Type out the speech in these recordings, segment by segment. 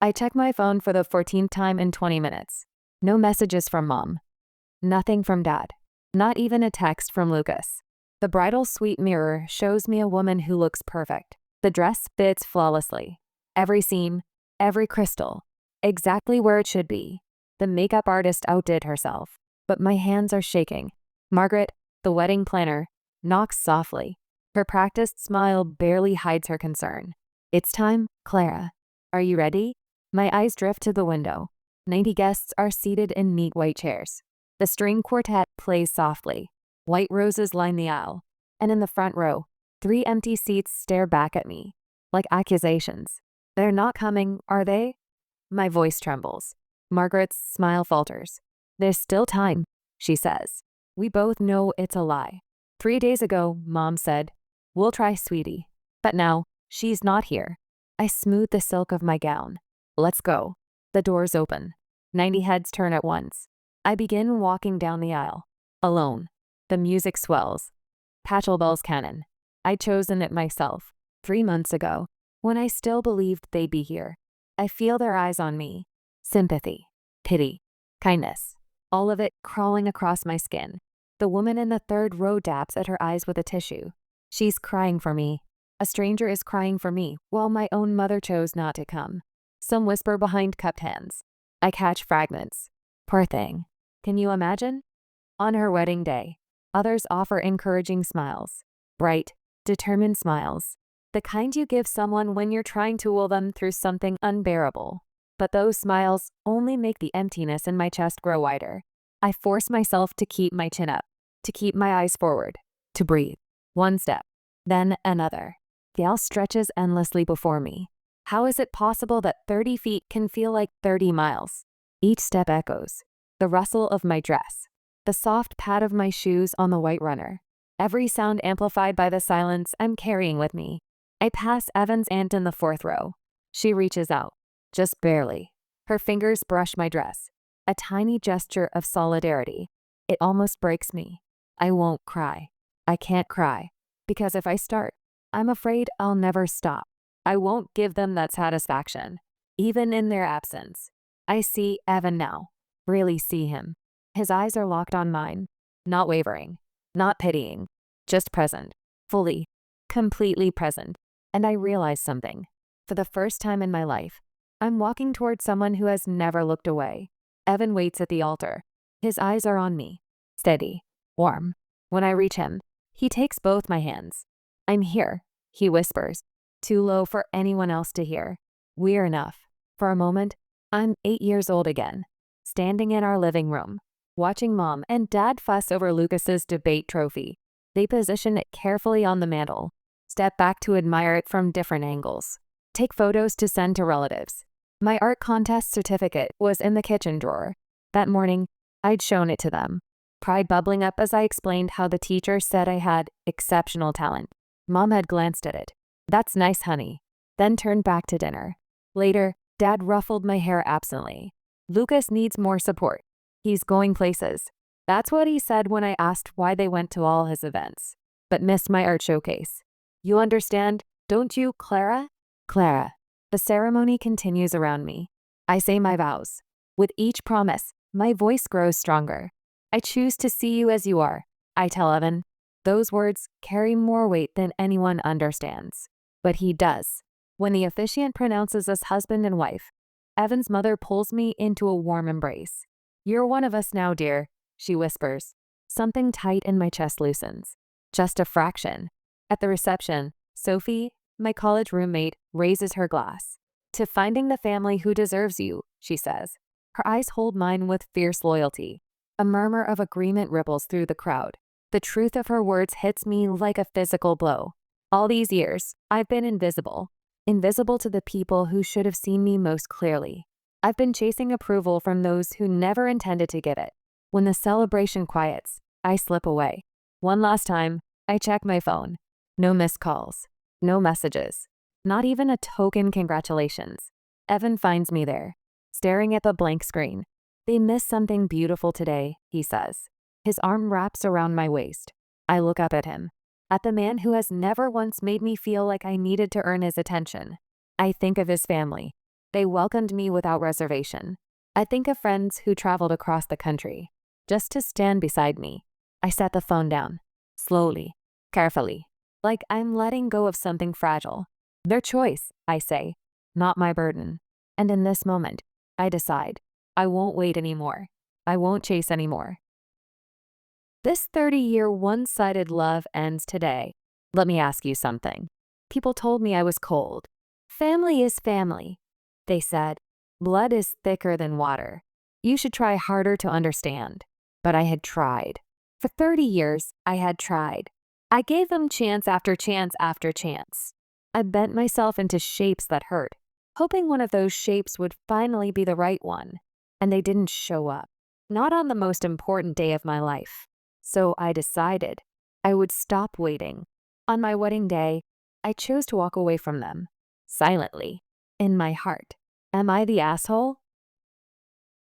I check my phone for the 14th time in 20 minutes. No messages from mom. Nothing from dad. Not even a text from Lucas. The bridal suite mirror shows me a woman who looks perfect. The dress fits flawlessly. Every seam, every crystal, exactly where it should be. The makeup artist outdid herself, but my hands are shaking. Margaret, the wedding planner, knocks softly. Her practiced smile barely hides her concern. It's time, Clara. Are you ready? My eyes drift to the window. 90 guests are seated in neat white chairs. The string quartet plays softly. White roses line the aisle. And in the front row, 3 empty seats stare back at me, like accusations. They're not coming, are they? My voice trembles. Margaret's smile falters. There's still time, she says. We both know it's a lie. 3 days ago, Mom said, "We'll try, sweetie." But now, she's not here. I smooth the silk of my gown. Let's go. The doors open. 90 heads turn at once. I begin walking down the aisle. Alone. The music swells. Pachelbel's canon. I'd chosen it myself. 3 months ago, when I still believed they'd be here. I feel their eyes on me. Sympathy. Pity. Kindness. All of it crawling across my skin. The woman in the 3rd row dabs at her eyes with a tissue. She's crying for me. A stranger is crying for me, while my own mother chose not to come. Some whisper behind cupped hands. I catch fragments. Poor thing. Can you imagine? On her wedding day, others offer encouraging smiles. Bright, determined smiles. The kind you give someone when you're trying to will them through something unbearable. But those smiles only make the emptiness in my chest grow wider. I force myself to keep my chin up, to keep my eyes forward, to breathe. One step, then another. The aisle stretches endlessly before me. How is it possible that 30 feet can feel like 30 miles? Each step echoes. The rustle of my dress. The soft pad of my shoes on the white runner. Every sound amplified by the silence I'm carrying with me. I pass Evan's aunt in the 4th row. She reaches out. Just barely. Her fingers brush my dress. A tiny gesture of solidarity. It almost breaks me. I won't cry. I can't cry. Because if I start, I'm afraid I'll never stop. I won't give them that satisfaction, even in their absence. I see Evan now. Really see him. His eyes are locked on mine. Not wavering. Not pitying. Just present. Fully. Completely present. And I realize something. For the first time in my life, I'm walking toward someone who has never looked away. Evan waits at the altar. His eyes are on me. Steady. Warm. When I reach him, he takes both my hands. I'm here, he whispers. Too low for anyone else to hear. We're enough. For a moment, I'm 8 years old again, standing in our living room, watching Mom and Dad fuss over Lucas's debate trophy. They position it carefully on the mantel, step back to admire it from different angles, take photos to send to relatives. My art contest certificate was in the kitchen drawer. That morning, I'd shown it to them, pride bubbling up as I explained how the teacher said I had exceptional talent. Mom had glanced at it. "That's nice, honey," then turned back to dinner. Later, Dad ruffled my hair absently. "Lucas needs more support. He's going places." That's what he said when I asked why they went to all his events, but missed my art showcase. You understand, don't you, Clara? Clara. The ceremony continues around me. I say my vows. With each promise, my voice grows stronger. I choose to see you as you are, I tell Evan. Those words carry more weight than anyone understands. But he does. When the officiant pronounces us husband and wife, Evan's mother pulls me into a warm embrace. "You're one of us now, dear," she whispers. Something tight in my chest loosens. Just a fraction. At the reception, Sophie, my college roommate, raises her glass. "To finding the family who deserves you," she says. Her eyes hold mine with fierce loyalty. A murmur of agreement ripples through the crowd. The truth of her words hits me like a physical blow. All these years, I've been invisible. Invisible to the people who should have seen me most clearly. I've been chasing approval from those who never intended to give it. When the celebration quiets, I slip away. One last time, I check my phone. No missed calls. No messages. Not even a token congratulations. Evan finds me there, staring at the blank screen. "They missed something beautiful today," he says. His arm wraps around my waist. I look up at him. At the man who has never once made me feel like I needed to earn his attention. I think of his family. They welcomed me without reservation. I think of friends who traveled across the country just to stand beside me. I set the phone down, slowly, carefully, like I'm letting go of something fragile. Their choice, I say, not my burden. And in this moment, I decide, I won't wait anymore. I won't chase anymore. This 30-year one-sided love ends today. Let me ask you something. People told me I was cold. Family is family. They said, blood is thicker than water. You should try harder to understand. But I had tried. For 30 years, I had tried. I gave them chance after chance after chance. I bent myself into shapes that hurt, hoping one of those shapes would finally be the right one. And they didn't show up. Not on the most important day of my life. So I decided I would stop waiting. On my wedding day, I chose to walk away from them. Silently. In my heart. Am I the asshole?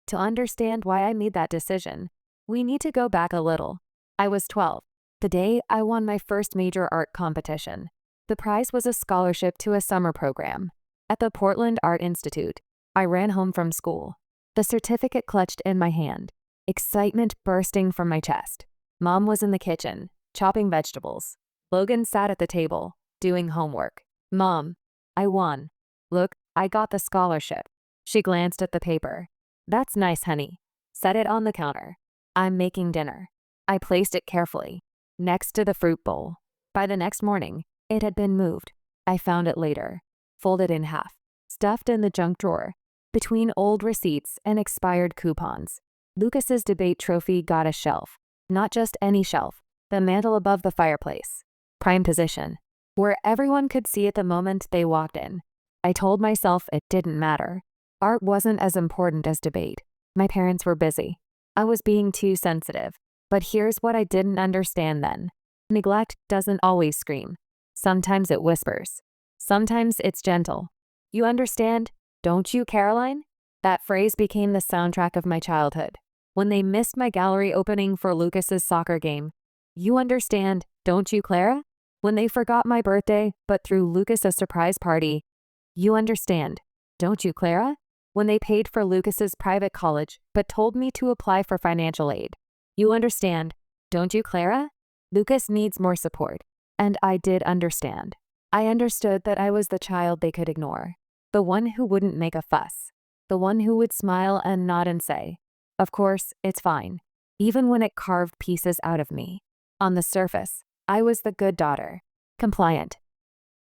To understand why I made that decision, we need to go back a little. I was 12, the day I won my first major art competition. The prize was a scholarship to a summer program. At the Portland Art Institute, I ran home from school, the certificate clutched in my hand, excitement bursting from my chest. Mom was in the kitchen, chopping vegetables. Logan sat at the table, doing homework. Mom, I won. Look, I got the scholarship. She glanced at the paper. That's nice, honey. Set it on the counter. I'm making dinner. I placed it carefully, next to the fruit bowl. By the next morning, it had been moved. I found it later, folded in half, stuffed in the junk drawer, between old receipts and expired coupons. Lucas's debate trophy got a shelf. Not just any shelf, the mantel above the fireplace. Prime position, where everyone could see it the moment they walked in. I told myself it didn't matter. Art wasn't as important as debate. My parents were busy. I was being too sensitive. But here's what I didn't understand then. Neglect doesn't always scream. Sometimes it whispers. Sometimes it's gentle. You understand, don't you, Caroline? That phrase became the soundtrack of my childhood. When they missed my gallery opening for Lucas's soccer game. You understand, don't you, Clara? When they forgot my birthday but threw Lucas a surprise party. You understand, don't you, Clara? When they paid for Lucas's private college but told me to apply for financial aid. You understand, don't you, Clara? Lucas needs more support. And I did understand. I understood that I was the child they could ignore. The one who wouldn't make a fuss. The one who would smile and nod and say, of course, it's fine. Even when it carved pieces out of me. On the surface, I was the good daughter. Compliant.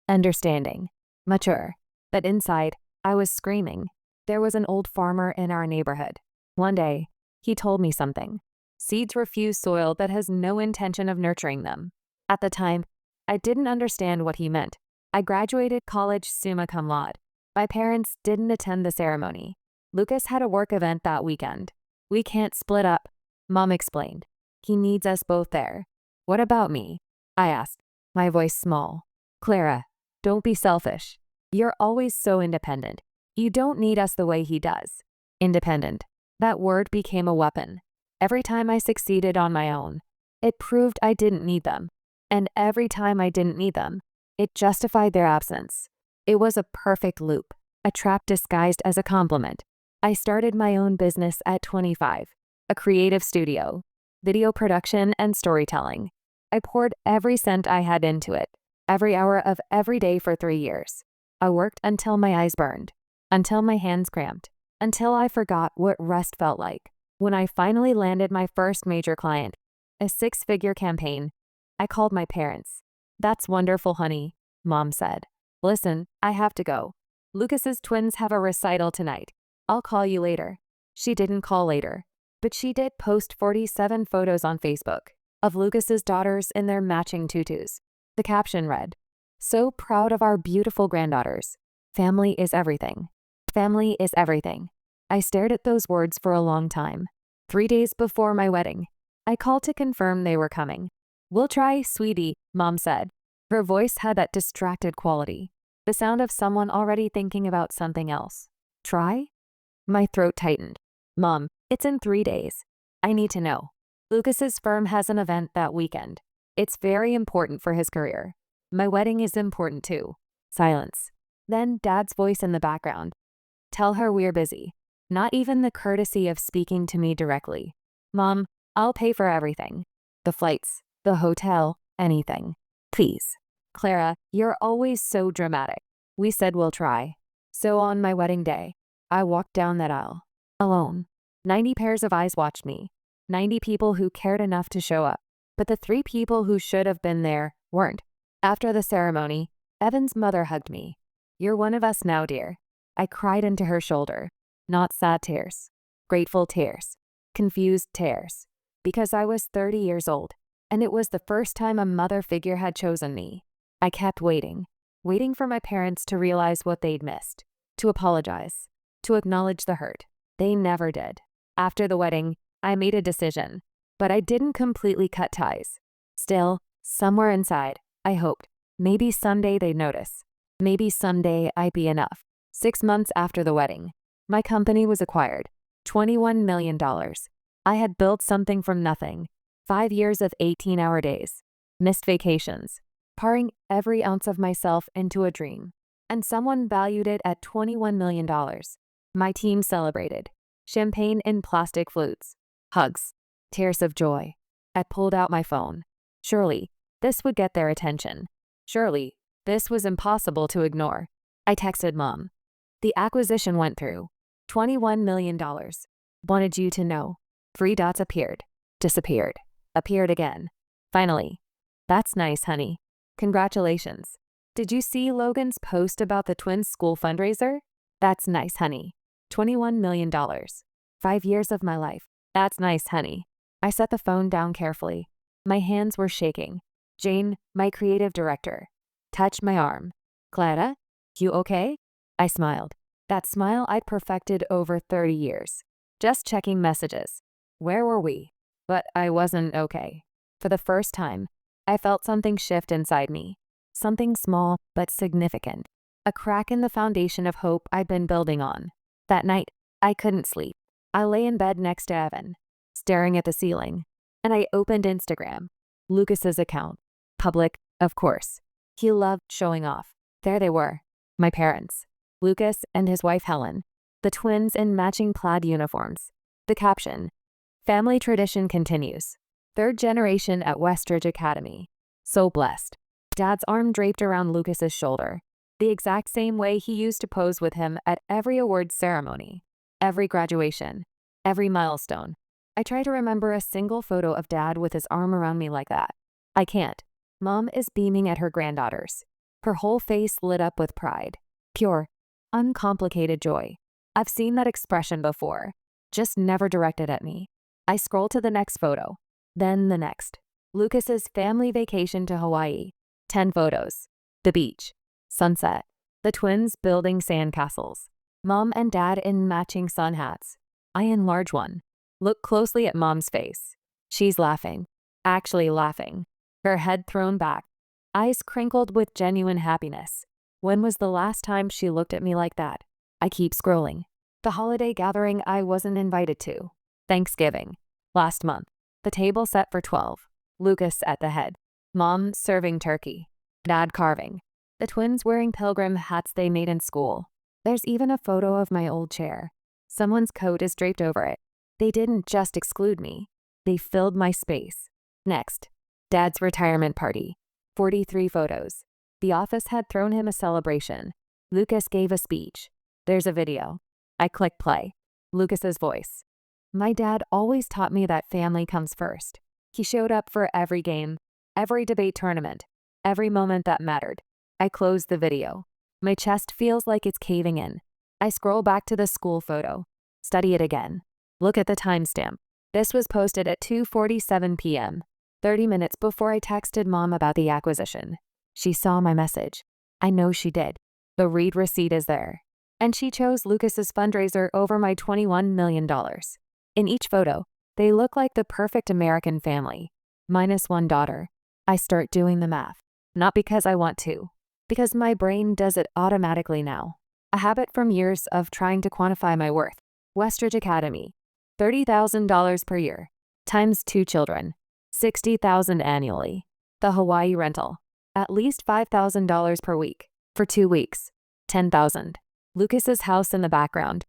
Understanding. Mature. But inside, I was screaming. There was an old farmer in our neighborhood. One day, he told me something. Seeds refuse soil that has no intention of nurturing them. At the time, I didn't understand what he meant. I graduated college summa cum laude. My parents didn't attend the ceremony. Lucas had a work event that weekend. We can't split up, Mom explained. He needs us both there. What about me? I asked, my voice small. Clara, don't be selfish. You're always so independent. You don't need us the way he does. Independent. That word became a weapon. Every time I succeeded on my own, it proved I didn't need them. And every time I didn't need them, it justified their absence. It was a perfect loop, a trap disguised as a compliment. I started my own business at 25, a creative studio, video production and storytelling. I poured every cent I had into it, every hour of every day for 3 years. I worked until my eyes burned, until my hands cramped, until I forgot what rest felt like. When I finally landed my first major client, a 6-figure campaign, I called my parents. That's wonderful, honey, Mom said. Listen, I have to go. Lucas's twins have a recital tonight. I'll call you later. She didn't call later, but she did post 47 photos on Facebook of Lucas's daughters in their matching tutus. The caption read, "So proud of our beautiful granddaughters. Family is everything. Family is everything." I stared at those words for a long time. 3 days before my wedding, I called to confirm they were coming. We'll try, sweetie, Mom said. Her voice had that distracted quality, the sound of someone already thinking about something else. Try? My throat tightened. Mom, it's in 3 days. I need to know. Lucas's firm has an event that weekend. It's very important for his career. My wedding is important too. Silence. Then Dad's voice in the background. Tell her we're busy. Not even the courtesy of speaking to me directly. Mom, I'll pay for everything. The flights, the hotel, anything. Please. Clara, you're always so dramatic. We said we'll try. So on my wedding day, I walked down that aisle. Alone. 90 pairs of eyes watched me. 90 people who cared enough to show up. But the 3 people who should have been there weren't. After the ceremony, Evan's mother hugged me. You're one of us now, dear. I cried into her shoulder. Not sad tears. Grateful tears. Confused tears. Because I was 30 years old, and it was the first time a mother figure had chosen me. I kept waiting. Waiting for my parents to realize what they'd missed. To apologize. To acknowledge the hurt. They never did. After the wedding, I made a decision. But I didn't completely cut ties. Still, somewhere inside, I hoped. Maybe someday they'd notice. Maybe someday I'd be enough. 6 months after the wedding, my company was acquired. $21 million. I had built something from nothing. 5 years of 18-hour days. Missed vacations. Pouring every ounce of myself into a dream. And someone valued it at $21 million. My team celebrated. Champagne in plastic flutes. Hugs. Tears of joy. I pulled out my phone. Surely, this would get their attention. Surely, this was impossible to ignore. I texted Mom. The acquisition went through. $21 million. Wanted you to know. 3 dots appeared. Disappeared. Appeared again. Finally. That's nice, honey. Congratulations. Did you see Logan's post about the twins' school fundraiser? That's nice, honey. $21 million. 5 years of my life. That's nice, honey. I set the phone down carefully. My hands were shaking. Jane, my creative director, touched my arm. Clara, you okay? I smiled. That smile I'd perfected over 30 years. Just checking messages. Where were we? But I wasn't okay. For the first time, I felt something shift inside me. Something small but significant. A crack in the foundation of hope I'd been building on. That night, I couldn't sleep. I lay in bed next to Evan, staring at the ceiling, and I opened Instagram. Lucas's account. Public, of course. He loved showing off. There they were. My parents. Lucas and his wife Helen. The twins in matching plaid uniforms. The caption. Family tradition continues. 3rd generation at Westridge Academy. So blessed. Dad's arm draped around Lucas's shoulder. The exact same way he used to pose with him at every awards ceremony. Every graduation. Every milestone. I try to remember a single photo of Dad with his arm around me like that. I can't. Mom is beaming at her granddaughters. Her whole face lit up with pride. Pure, uncomplicated joy. I've seen that expression before, just never directed at me. I scroll to the next photo, then the next. Lucas's family vacation to Hawaii. 10 photos. The beach. Sunset. The twins building sandcastles. Mom and Dad in matching sun hats. I enlarge one. Look closely at Mom's face. She's laughing. Actually laughing. Her head thrown back. Eyes crinkled with genuine happiness. When was the last time she looked at me like that? I keep scrolling. The holiday gathering I wasn't invited to. Thanksgiving. Last month. The table set for 12. Lucas at the head. Mom serving turkey. Dad carving. The twins wearing pilgrim hats they made in school. There's even a photo of my old chair. Someone's coat is draped over it. They didn't just exclude me. They filled my space. Next. Dad's retirement party. 43 photos. The office had thrown him a celebration. Lucas gave a speech. There's a video. I click play. Lucas's voice. My dad always taught me that family comes first. He showed up for every game, every debate tournament, every moment that mattered. I close the video. My chest feels like it's caving in. I scroll back to the school photo. Study it again. Look at the timestamp. This was posted at 2:47 p.m., 30 minutes before I texted Mom about the acquisition. She saw my message. I know she did. The read receipt is there. And she chose Lucas's fundraiser over my $21 million. In each photo, they look like the perfect American family. Minus one daughter. I start doing the math. Not because I want to. Because my brain does it automatically now. A habit from years of trying to quantify my worth. Westridge Academy. $30,000 per year. Times 2 children. $60,000 annually. The Hawaii rental. At least $5,000 per week. For 2 weeks. $10,000. Lucas's house in the background.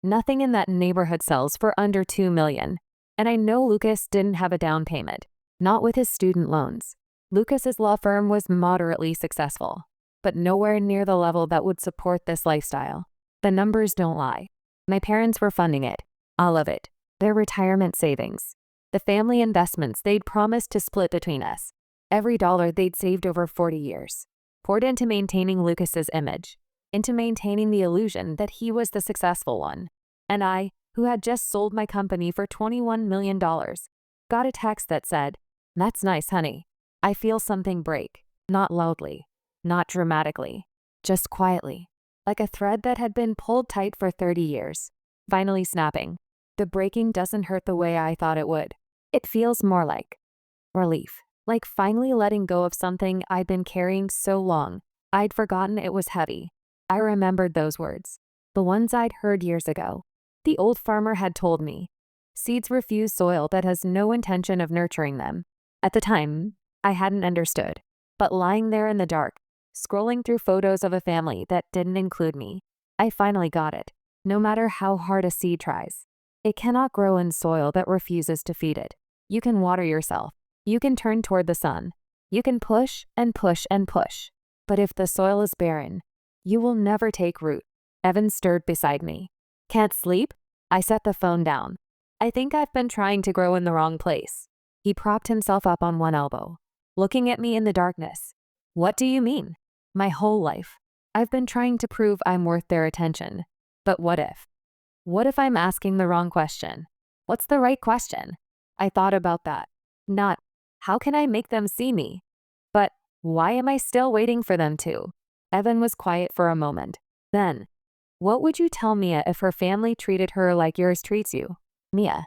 Nothing in that neighborhood sells for under $2 million. And I know Lucas didn't have a down payment. Not with his student loans. Lucas's law firm was moderately successful, but nowhere near the level that would support this lifestyle. The numbers don't lie. My parents were funding it. All of it. Their retirement savings. The family investments they'd promised to split between us. Every dollar they'd saved over 40 years. Poured into maintaining Lucas's image. Into maintaining the illusion that he was the successful one. And I, who had just sold my company for $21 million, got a text that said, "That's nice, honey. I feel something break. Not loudly. Not dramatically. Just quietly. Like a thread that had been pulled tight for 30 years. Finally snapping. The breaking doesn't hurt the way I thought it would. It feels more like relief. Like finally letting go of something I'd been carrying so long, I'd forgotten it was heavy. I remembered those words. The ones I'd heard years ago. The old farmer had told me. Seeds refuse soil that has no intention of nurturing them. At the time, I hadn't understood. But lying there in the dark, scrolling through photos of a family that didn't include me, I finally got it. No matter how hard a seed tries, it cannot grow in soil that refuses to feed it. You can water yourself. You can turn toward the sun. You can push and push and push. But if the soil is barren, you will never take root. Evan stirred beside me. Can't sleep? I set the phone down. I think I've been trying to grow in the wrong place. He propped himself up on one elbow, looking at me in the darkness. What do you mean? My whole life. I've been trying to prove I'm worth their attention. But what if? What if I'm asking the wrong question? What's the right question? I thought about that. Not, how can I make them see me? But, why am I still waiting for them to? Evan was quiet for a moment. Then, what would you tell Mia if her family treated her like yours treats you? Mia.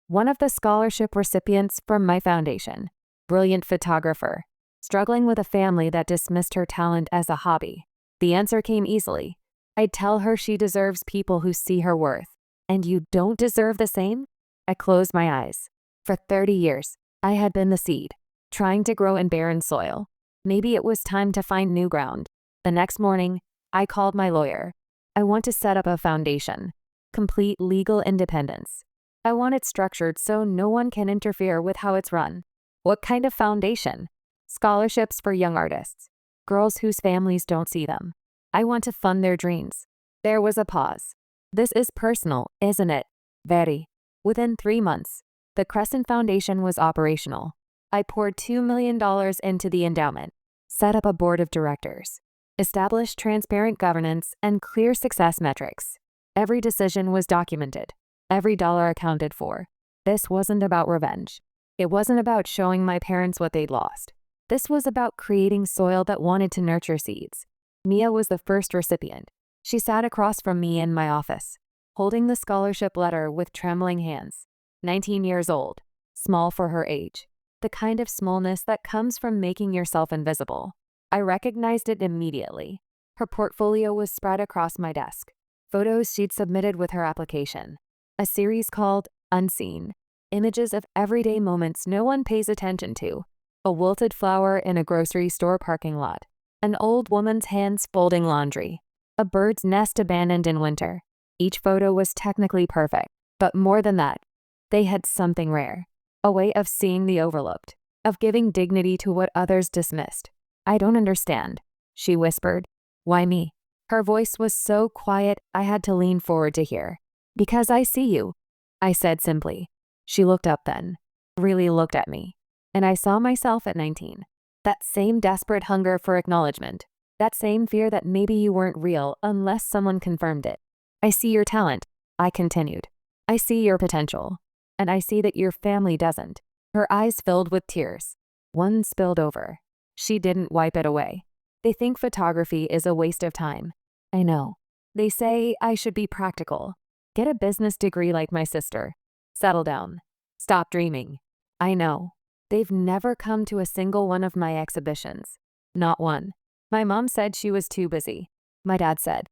One of the scholarship recipients from my foundation. Brilliant photographer. Struggling with a family that dismissed her talent as a hobby. The answer came easily. I'd tell her she deserves people who see her worth. And you don't deserve the same? I closed my eyes. For 30 years, I had been the seed, trying to grow in barren soil. Maybe it was time to find new ground. The next morning, I called my lawyer. I want to set up a foundation. Complete legal independence. I want it structured so no one can interfere with how it's run. What kind of foundation? Scholarships for young artists. Girls whose families don't see them. I want to fund their dreams. There was a pause. This is personal, isn't it? Very. Within 3 months, the Crescent Foundation was operational. I poured $2 million into the endowment, set up a board of directors, established transparent governance and clear success metrics. Every decision was documented, every dollar accounted for. This wasn't about revenge. It wasn't about showing my parents what they'd lost. This was about creating soil that wanted to nurture seeds. Mia was the first recipient. She sat across from me in my office, holding the scholarship letter with trembling hands. 19 years old, small for her age. The kind of smallness that comes from making yourself invisible. I recognized it immediately. Her portfolio was spread across my desk. Photos she'd submitted with her application. A series called Unseen. Images of everyday moments no one pays attention to. A wilted flower in a grocery store parking lot. An old woman's hands folding laundry. A bird's nest abandoned in winter. Each photo was technically perfect, but more than that, they had something rare. A way of seeing the overlooked, of giving dignity to what others dismissed. I don't understand, she whispered. Why me? Her voice was so quiet I had to lean forward to hear. Because I see you, I said simply. She looked up then, really looked at me. And I saw myself at 19. That same desperate hunger for acknowledgement. That same fear that maybe you weren't real unless someone confirmed it. I see your talent, I continued. I see your potential. And I see that your family doesn't. Her eyes filled with tears. One spilled over. She didn't wipe it away. They think photography is a waste of time. I know. They say I should be practical. Get a business degree like my sister. Settle down. Stop dreaming. I know. They've never come to a single one of my exhibitions. Not one. My mom said she was too busy. My dad said.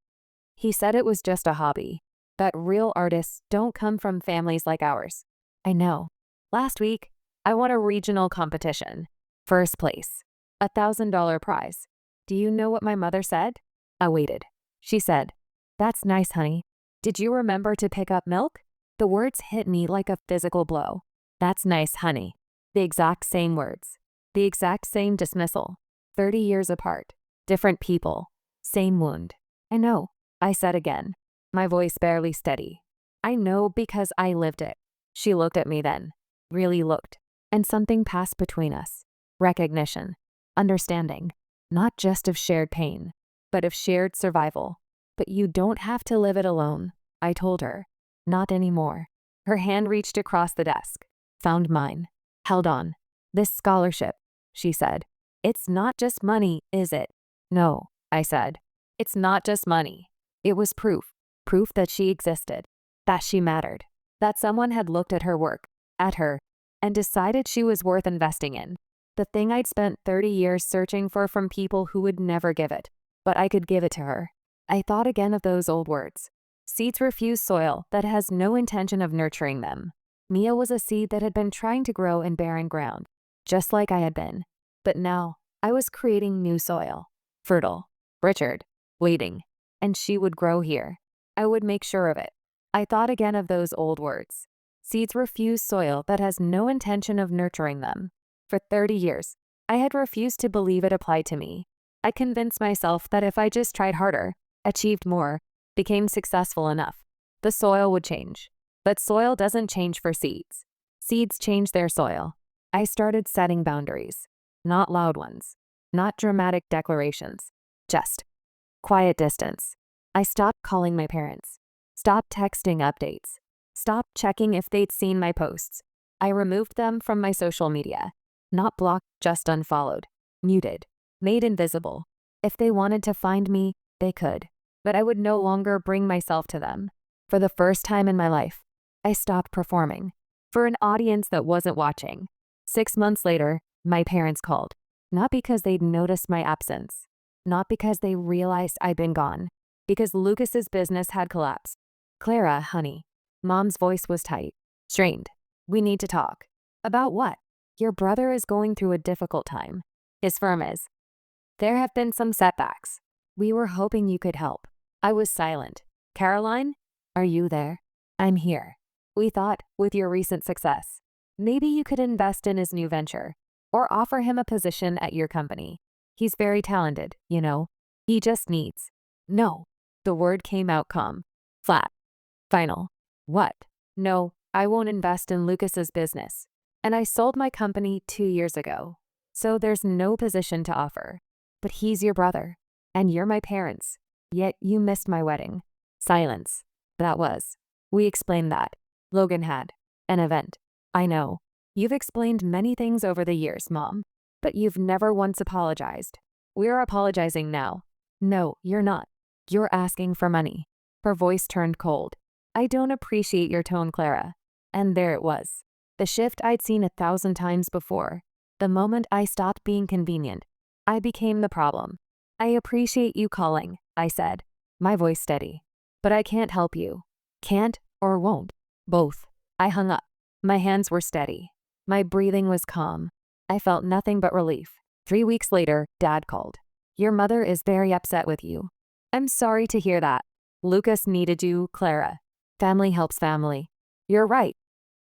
He said it was just a hobby. That real artists don't come from families like ours. I know. Last week, I won a regional competition. First place. $1,000 prize. Do you know what my mother said? I waited. She said, That's nice, honey. Did you remember to pick up milk? The words hit me like a physical blow. That's nice, honey. The exact same words. The exact same dismissal. 30 years apart. Different people. Same wound. I know, I said again, my voice barely steady. I know because I lived it. She looked at me then. Really looked. And something passed between us. Recognition. Understanding. Not just of shared pain, but of shared survival. But you don't have to live it alone, I told her. Not anymore. Her hand reached across the desk, found mine, held on. This scholarship, she said. It's not just money, is it? No, I said. It's not just money. It was proof. Proof that she existed, that she mattered, that someone had looked at her work, at her, and decided she was worth investing in. The thing I'd spent 30 years searching for from people who would never give it, but I could give it to her. I thought again of those old words. Seeds refuse soil that has no intention of nurturing them. Mia was a seed that had been trying to grow in barren ground, just like I had been. But now, I was creating new soil. Fertile. Richard. Waiting. And she would grow here. I would make sure of it. I thought again of those old words. Seeds refuse soil that has no intention of nurturing them. For 30 years, I had refused to believe it applied to me. I convinced myself that if I just tried harder, achieved more, became successful enough, the soil would change. But soil doesn't change for seeds. Seeds change their soil. I started setting boundaries. Not loud ones. Not dramatic declarations. Just quiet distance. I stopped calling my parents. Stopped texting updates. Stopped checking if they'd seen my posts. I removed them from my social media. Not blocked, just unfollowed. Muted. Made invisible. If they wanted to find me, they could. But I would no longer bring myself to them. For the first time in my life, I stopped performing. For an audience that wasn't watching. 6 months later, my parents called. Not because they'd noticed my absence. Not because they realized I'd been gone. Because Lucas's business had collapsed. Clara, honey. Mom's voice was tight. Strained. We need to talk. About what? Your brother is going through a difficult time. His firm is. There have been some setbacks. We were hoping you could help. I was silent. Caroline? Are you there? I'm here. We thought, with your recent success, maybe you could invest in his new venture. Or offer him a position at your company. He's very talented, you know. He just needs. No. The word came out calm. Flat. Final. What? No, I won't invest in Lucas's business. And I sold my company 2 years ago. So there's no position to offer. But he's your brother. And you're my parents. Yet you missed my wedding. Silence. That was. We explained that. Logan had. An event. I know. You've explained many things over the years, Mom. But you've never once apologized. We're apologizing now. No, you're not. You're asking for money. Her voice turned cold. I don't appreciate your tone, Clara. And there it was. The shift I'd seen 1,000 times before. The moment I stopped being convenient, I became the problem. I appreciate you calling, I said, my voice steady. But I can't help you. Can't or won't. Both. I hung up. My hands were steady. My breathing was calm. I felt nothing but relief. 3 weeks later, Dad called. Your mother is very upset with you. I'm sorry to hear that. Lucas needed you, Clara. Family helps family. You're right,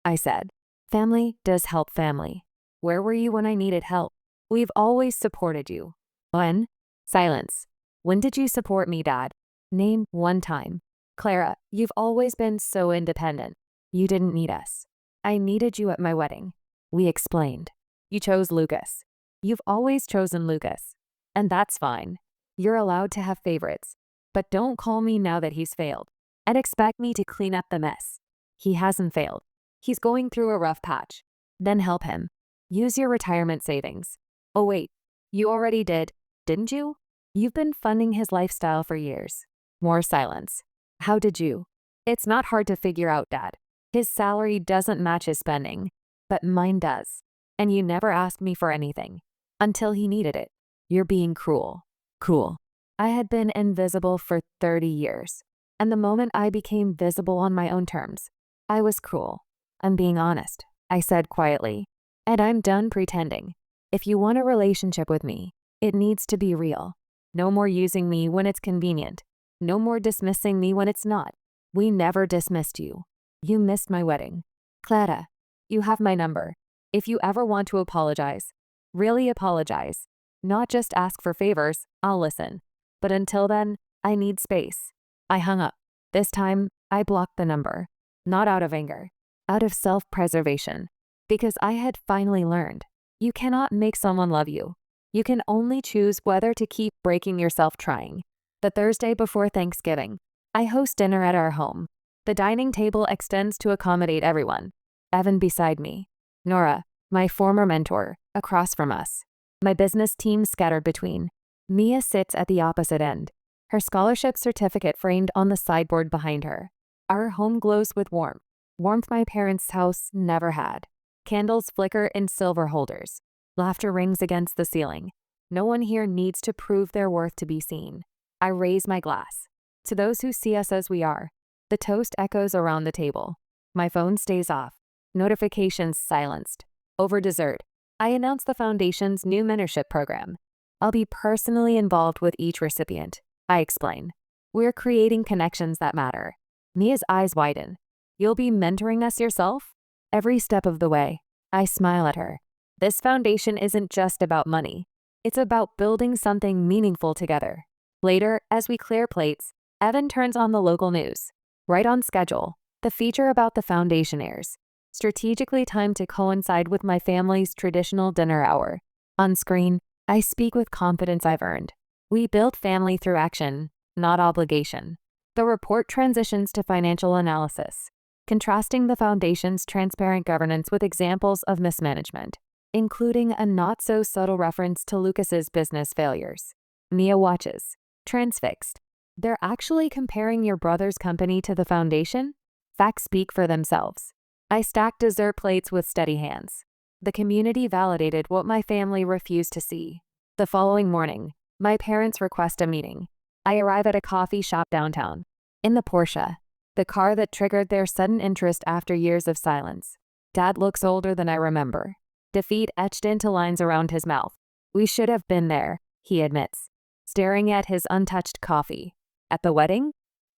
I said. Family does help family. Where were you when I needed help? We've always supported you. When? Silence. When did you support me, Dad? Name one time. Clara, you've always been so independent. You didn't need us. I needed you at my wedding. We explained. You chose Lucas. You've always chosen Lucas. And that's fine. You're allowed to have favorites. But don't call me now that he's failed. And expect me to clean up the mess. He hasn't failed. He's going through a rough patch. Then help him. Use your retirement savings. Oh wait, you already did, didn't you? You've been funding his lifestyle for years. More silence. How did you? It's not hard to figure out, Dad. His salary doesn't match his spending, but mine does. And you never asked me for anything. Until he needed it. You're being cruel. Cruel. I had been invisible for 30 years. And the moment I became visible on my own terms, I was cruel. I'm being honest, I said quietly. And I'm done pretending. If you want a relationship with me, it needs to be real. No more using me when it's convenient. No more dismissing me when it's not. We never dismissed you. You missed my wedding. Clara, you have my number. If you ever want to apologize, really apologize, not just ask for favors, I'll listen. But until then, I need space. I hung up. This time, I blocked the number. Not out of anger, out of self-preservation. Because I had finally learned, you cannot make someone love you. You can only choose whether to keep breaking yourself trying. The Thursday before Thanksgiving, I host dinner at our home. The dining table extends to accommodate everyone. Evan beside me. Nora, my former mentor, across from us. My business team scattered between. Mia sits at the opposite end, her scholarship certificate framed on the sideboard behind her. Our home glows with warmth my parents' house never had. Candles flicker in silver holders. Laughter rings against the ceiling. No one here needs to prove their worth to be seen. I raise my glass. To those who see us as we are. The toast echoes around the table. My phone stays off. Notifications silenced. Over dessert, I announce the Foundation's new mentorship program. I'll be personally involved with each recipient. I explain. We're creating connections that matter. Mia's eyes widen. You'll be mentoring us yourself? Every step of the way. I smile at her. This foundation isn't just about money. It's about building something meaningful together. Later, as we clear plates, Evan turns on the local news. Right on schedule, the feature about the foundation airs, strategically timed to coincide with my family's traditional dinner hour. On screen, I speak with confidence I've earned. We build family through action, not obligation. The report transitions to financial analysis, contrasting the foundation's transparent governance with examples of mismanagement, including a not-so-subtle reference to Lucas's business failures. Mia watches, transfixed. They're actually comparing your brother's company to the foundation? Facts speak for themselves. I stacked dessert plates with steady hands. The community validated what my family refused to see. The following morning, my parents request a meeting. I arrive at a coffee shop downtown. In the Porsche, the car that triggered their sudden interest after years of silence. Dad looks older than I remember. Defeat etched into lines around his mouth. We should have been there, he admits, staring at his untouched coffee. At the wedding?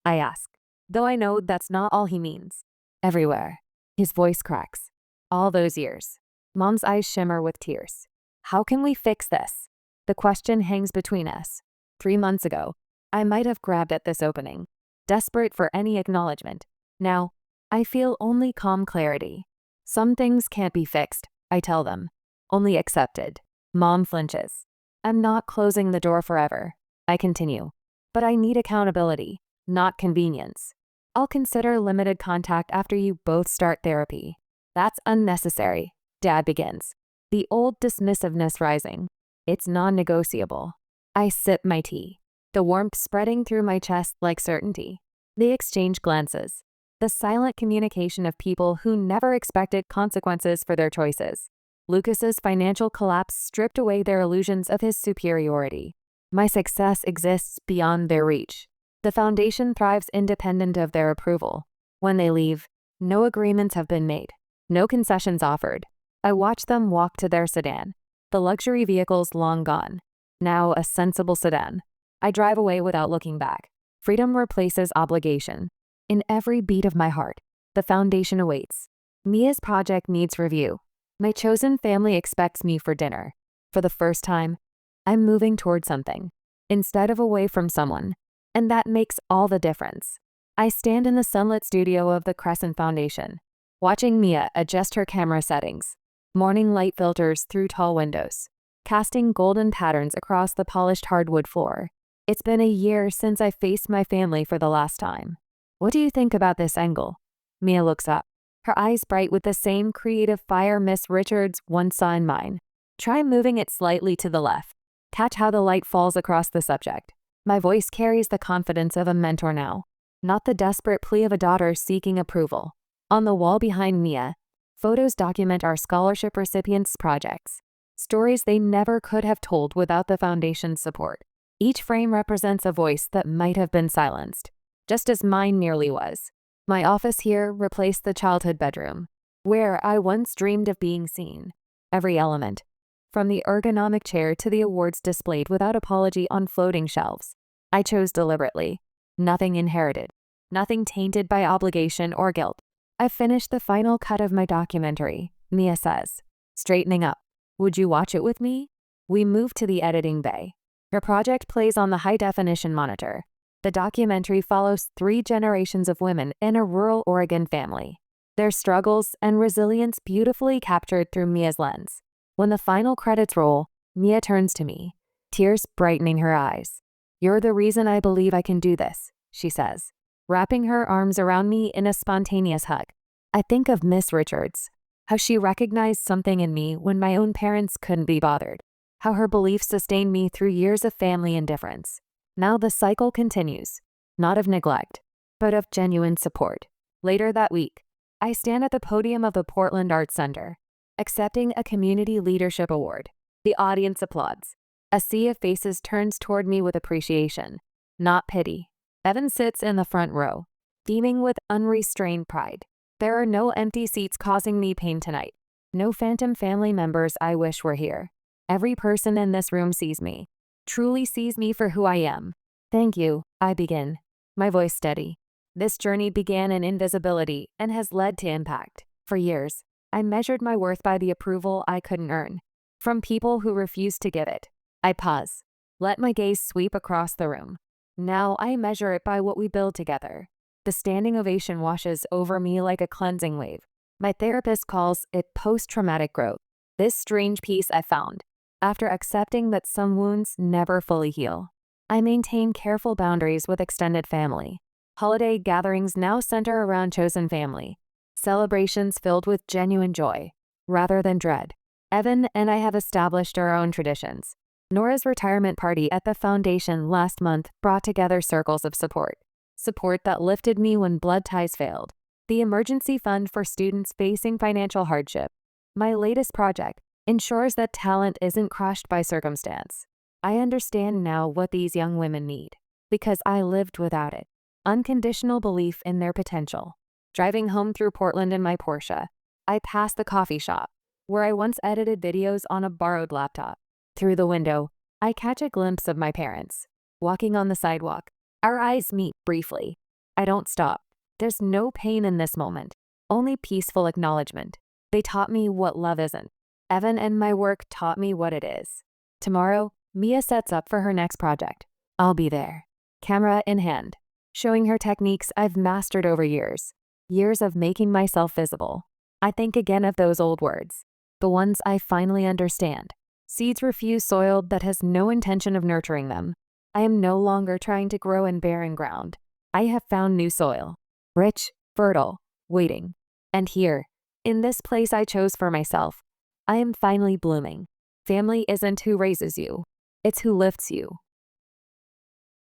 I ask, though I know that's not all he means. Everywhere. His voice cracks. All those years. Mom's eyes shimmer with tears. How can we fix this? The question hangs between us. 3 months ago, I might have grabbed at this opening, desperate for any acknowledgement. Now, I feel only calm clarity. Some things can't be fixed, I tell them. Only accepted. Mom flinches. I'm not closing the door forever. I continue. But I need accountability, not convenience. I'll consider limited contact after you both start therapy. That's unnecessary, Dad begins. The old dismissiveness rising. It's non-negotiable. I sip my tea, the warmth spreading through my chest like certainty. They exchange glances. The silent communication of people who never expected consequences for their choices. Lucas's financial collapse stripped away their illusions of his superiority. My success exists beyond their reach. The foundation thrives independent of their approval. When they leave, no agreements have been made, no concessions offered. I watch them walk to their sedan. The luxury vehicle's long gone. Now a sensible sedan. I drive away without looking back. Freedom replaces obligation. In every beat of my heart, the foundation awaits. Mia's project needs review. My chosen family expects me for dinner. For the first time, I'm moving toward something, instead of away from someone. And that makes all the difference. I stand in the sunlit studio of the Crescent Foundation, watching Mia adjust her camera settings. Morning light filters through tall windows, casting golden patterns across the polished hardwood floor. It's been a year since I faced my family for the last time. What do you think about this angle? Mia looks up, her eyes bright with the same creative fire Miss Richards once saw in mine. Try moving it slightly to the left. Catch how the light falls across the subject. My voice carries the confidence of a mentor now, not the desperate plea of a daughter seeking approval. On the wall behind Mia, photos document our scholarship recipients' projects, stories they never could have told without the foundation's support. Each frame represents a voice that might have been silenced, just as mine nearly was. My office here replaced the childhood bedroom, where I once dreamed of being seen. Every element, from the ergonomic chair to the awards displayed without apology on floating shelves, I chose deliberately. Nothing inherited. Nothing tainted by obligation or guilt. I've finished the final cut of my documentary, Mia says, straightening up. Would you watch it with me? We move to the editing bay. Her project plays on the high-definition monitor. The documentary follows 3 generations of women in a rural Oregon family. Their struggles and resilience beautifully captured through Mia's lens. When the final credits roll, Mia turns to me, tears brightening her eyes. You're the reason I believe I can do this, she says, wrapping her arms around me in a spontaneous hug. I think of Miss Richards, how she recognized something in me when my own parents couldn't be bothered, how her belief sustained me through years of family indifference. Now the cycle continues, not of neglect, but of genuine support. Later that week, I stand at the podium of the Portland Arts Center, accepting a Community Leadership Award. The audience applauds. A sea of faces turns toward me with appreciation, not pity. Evan sits in the front row, beaming with unrestrained pride. There are no empty seats causing me pain tonight. No phantom family members I wish were here. Every person in this room sees me, truly sees me for who I am. Thank you, I begin, my voice steady. This journey began in invisibility and has led to impact. For years, I measured my worth by the approval I couldn't earn, from people who refused to give it. I pause, let my gaze sweep across the room. Now I measure it by what we build together. The standing ovation washes over me like a cleansing wave. My therapist calls it post-traumatic growth. This strange peace I found after accepting that some wounds never fully heal. I maintain careful boundaries with extended family. Holiday gatherings now center around chosen family. Celebrations filled with genuine joy, rather than dread. Evan and I have established our own traditions. Nora's retirement party at the foundation last month brought together circles of support. Support that lifted me when blood ties failed. The emergency fund for students facing financial hardship. My latest project ensures that talent isn't crushed by circumstance. I understand now what these young women need, because I lived without it. Unconditional belief in their potential. Driving home through Portland in my Porsche, I pass the coffee shop, where I once edited videos on a borrowed laptop. Through the window, I catch a glimpse of my parents, walking on the sidewalk. Our eyes meet briefly. I don't stop. There's no pain in this moment, only peaceful acknowledgement. They taught me what love isn't. Evan and my work taught me what it is. Tomorrow, Mia sets up for her next project. I'll be there, camera in hand, showing her techniques I've mastered over years. Years of making myself visible. I think again of those old words, the ones I finally understand. Seeds refuse soil that has no intention of nurturing them. I am no longer trying to grow in barren ground. I have found new soil, rich, fertile, waiting. And here, in this place I chose for myself, I am finally blooming. Family isn't who raises you, it's who lifts you.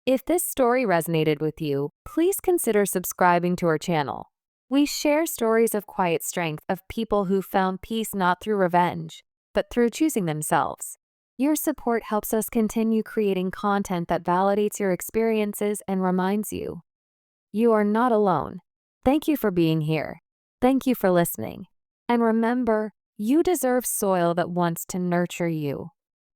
If this story resonated with you, please consider subscribing to our channel. We share stories of quiet strength of people who found peace not through revenge, but through choosing themselves. Your support helps us continue creating content that validates your experiences and reminds you, you are not alone. Thank you for being here. Thank you for listening. And remember, you deserve soil that wants to nurture you.